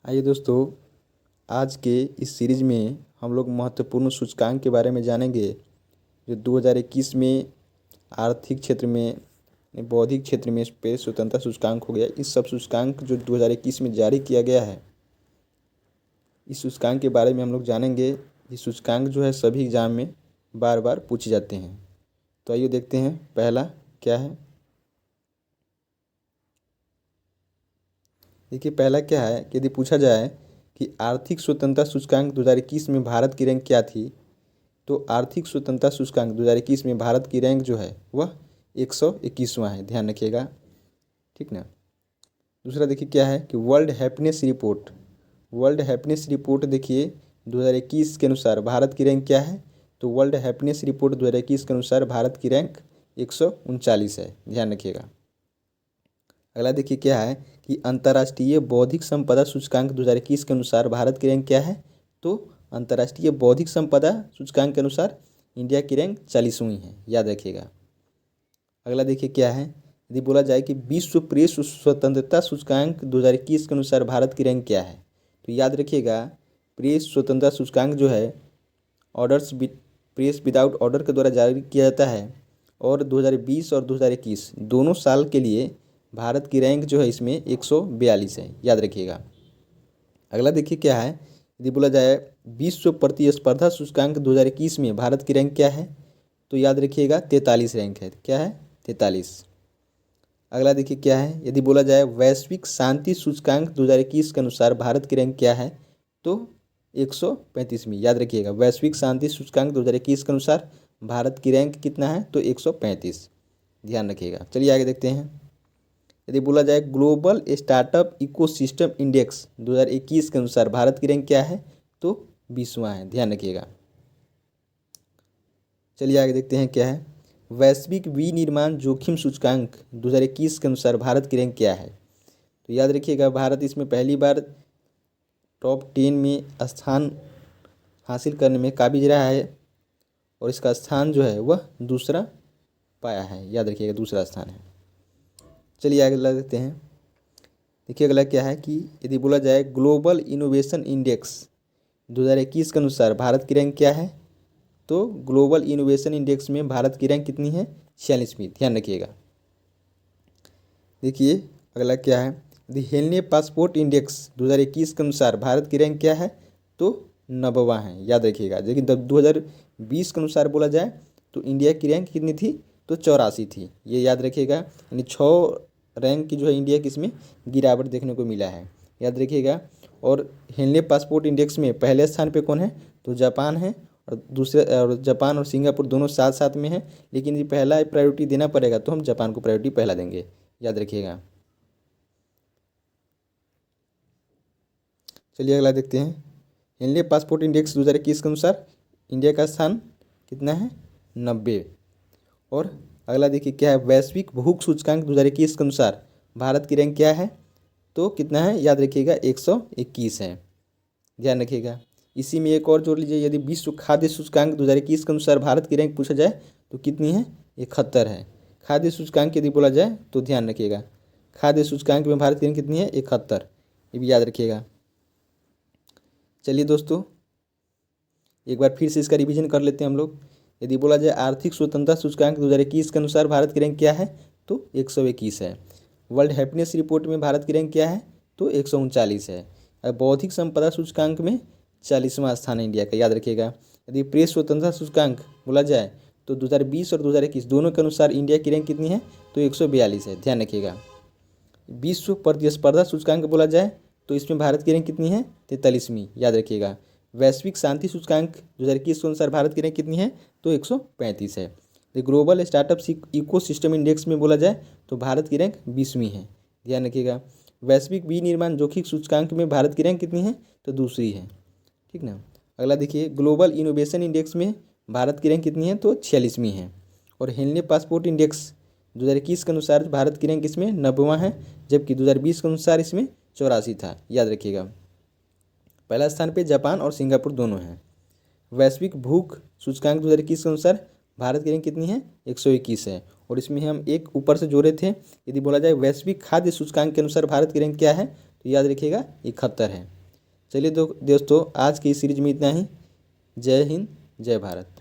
आइए दोस्तों, आज के इस सीरीज में हम लोग महत्वपूर्ण सूचकांक के बारे में जानेंगे जो 2021 में आर्थिक क्षेत्र में, बौद्धिक क्षेत्र में इस पे स्वतंत्रता सूचकांक हो गया। इस सब सूचकांक जो 2021 में जारी किया गया है, इस सूचकांक के बारे में हम लोग जानेंगे। ये सूचकांक जो है सभी एग्जाम में बार बार पूछे जाते हैं। तो आइए देखते हैं पहला क्या है। देखिए पहला क्या है कि यदि पूछा जाए कि आर्थिक स्वतंत्रता सूचकांक 2021 में भारत की रैंक क्या थी, तो आर्थिक स्वतंत्रता सूचकांक 2021 में भारत की रैंक जो है वह 121वां है, ध्यान रखिएगा, ठीक ना। दूसरा देखिए क्या है कि वर्ल्ड हैप्पीनेस रिपोर्ट देखिए 2021 के अनुसार भारत की रैंक क्या है। तो वर्ल्ड हैप्पीनेस रिपोर्ट 2021 के अनुसार भारत की रैंक 139 है, ध्यान रखिएगा। अगला देखिए क्या है कि अंतर्राष्ट्रीय बौद्धिक संपदा सूचकांक 2021 के अनुसार भारत की रैंक क्या है। तो अंतर्राष्ट्रीय बौद्धिक संपदा सूचकांक के अनुसार इंडिया की रैंक 40वीं है, याद रखिएगा। अगला देखिए क्या है, यदि बोला जाए कि विश्व प्रेस स्वतंत्रता सूचकांक 2021 के अनुसार भारत की रैंक क्या है, तो याद रखिएगा प्रेस स्वतंत्रता सूचकांक जो है प्रेस विदाउट ऑर्डर के द्वारा जारी किया जाता है, और 2020 और 2021 दोनों साल के लिए भारत की रैंक जो है इसमें 142 है, याद रखिएगा। अगला देखिए क्या है, यदि बोला जाए विश्व प्रतिस्पर्धा सूचकांक 2021 में भारत की रैंक क्या है, तो याद रखिएगा 43 रैंक है, क्या है 43। अगला देखिए क्या है, यदि बोला जाए वैश्विक शांति सूचकांक 2021 के अनुसार भारत की रैंक क्या है, तो 135वीं, याद रखिएगा। वैश्विक शांति सूचकांक 2021 के अनुसार भारत की रैंक कितना है, तो 135, ध्यान रखिएगा। चलिए आगे देखते हैं। यदि बोला जाए ग्लोबल स्टार्टअप इकोसिस्टम इंडेक्स 2021 के अनुसार भारत की रैंक क्या है, तो 20वां है, ध्यान रखिएगा। चलिए आगे देखते हैं क्या है। वैश्विक विनिर्माण जोखिम सूचकांक 2021 के अनुसार भारत की रैंक क्या है, तो याद रखिएगा भारत इसमें पहली बार टॉप 10 में स्थान हासिल करने में काबिज रहा है, और इसका स्थान जो है वह दूसरा पाया है, याद रखिएगा दूसरा स्थान है। चलिए आगे अगला देखते हैं। देखिए अगला क्या है कि यदि बोला जाए ग्लोबल इनोवेशन इंडेक्स 2021 के अनुसार भारत की रैंक क्या है, तो ग्लोबल इनोवेशन इंडेक्स में भारत की रैंक कितनी है, 46वीं, ध्यान रखिएगा। देखिए अगला क्या है, यदि हेलने पासपोर्ट इंडेक्स 2021 के अनुसार भारत की रैंक क्या है, तो 90वां है, याद रखिएगा। लेकिन 2020 के अनुसार बोला जाए तो इंडिया की रैंक कितनी थी, तो 84 थी, ये याद रखिएगा। यानी 6 रैंक की जो है इंडिया की इसमें गिरावट देखने को मिला है, याद रखिएगा। और हेलने पासपोर्ट इंडेक्स में पहले स्थान पे कौन है, तो जापान है, और जापान और सिंगापुर दोनों साथ साथ में हैं। लेकिन ये पहला प्रायोरिटी देना पड़ेगा तो हम जापान को प्रायोरिटी पहला देंगे, याद रखिएगा। चलिए अगला देखते हैं। हेनले पासपोर्ट इंडेक्स 2021 के अनुसार इंडिया का स्थान कितना है, 90। और अगला देखिए क्या है, वैश्विक भूख सूचकांक 2021 के अनुसार भारत की रैंक क्या है, तो कितना है, याद रखिएगा 121 है, ध्यान रखिएगा। इसी में एक और जोड़ लीजिए, यदि विश्व खाद्य सूचकांक 2021 के अनुसार भारत की रैंक पूछा जाए तो कितनी है, 71 है। खाद्य सूचकांक यदि बोला जाए तो ध्यान रखिएगा खाद्य सूचकांक में भारत की रैंक कितनी है, 71, ये भी याद रखिएगा। चलिए दोस्तों एक बार फिर से इसका रिवीजन कर लेते हैं हम लोग। यदि बोला जाए आर्थिक स्वतंत्रता सूचकांक 2021 के अनुसार भारत की रैंक क्या है, तो 121 है। वर्ल्ड हैप्पीनेस रिपोर्ट में भारत की रैंक क्या है, तो 139 है। और बौद्धिक संपदा सूचकांक में 40वां स्थान है इंडिया का, याद रखिएगा। यदि प्रेस स्वतंत्रता सूचकांक बोला जाए तो 2020 और 2021 दोनों के अनुसार इंडिया की रैंक कितनी है, तो 142 है, ध्यान रखिएगा। विश्व प्रतिस्पर्धा सूचकांक बोला जाए तो इसमें भारत की रैंक कितनी है, 43वीं, याद रखिएगा। वैश्विक शांति सूचकांक 2021 के अनुसार भारत की रैंक कितनी है, तो 135 है। Global startup ecosystem index में बोला जाए तो भारत की रैंक 20वीं है, ध्यान रखिएगा। वैश्विक विनिर्माण जोखिम सूचकांक में भारत की रैंक कितनी है, तो दूसरी है, ठीक ना। अगला देखिए ग्लोबल इनोवेशन इंडेक्स में भारत की रैंक कितनी है, तो 46वीं है। और हेलने पासपोर्ट इंडेक्स 2021 के अनुसार भारत की रैंक इसमें 90वां है, जबकि 2020 के अनुसार इसमें 84 था, याद रखिएगा। पहला स्थान पे जापान और सिंगापुर दोनों हैं। वैश्विक भूख सूचकांक 2021 के अनुसार भारत की रैंक कितनी है, 121 है। और इसमें हम एक ऊपर से जोड़े थे, यदि बोला जाए वैश्विक खाद्य सूचकांक के अनुसार भारत की रैंक क्या है, तो याद रखिएगा 71 है। चलिए दोस्तों, आज की इस सीरीज में इतना ही। जय हिंद, जय भारत।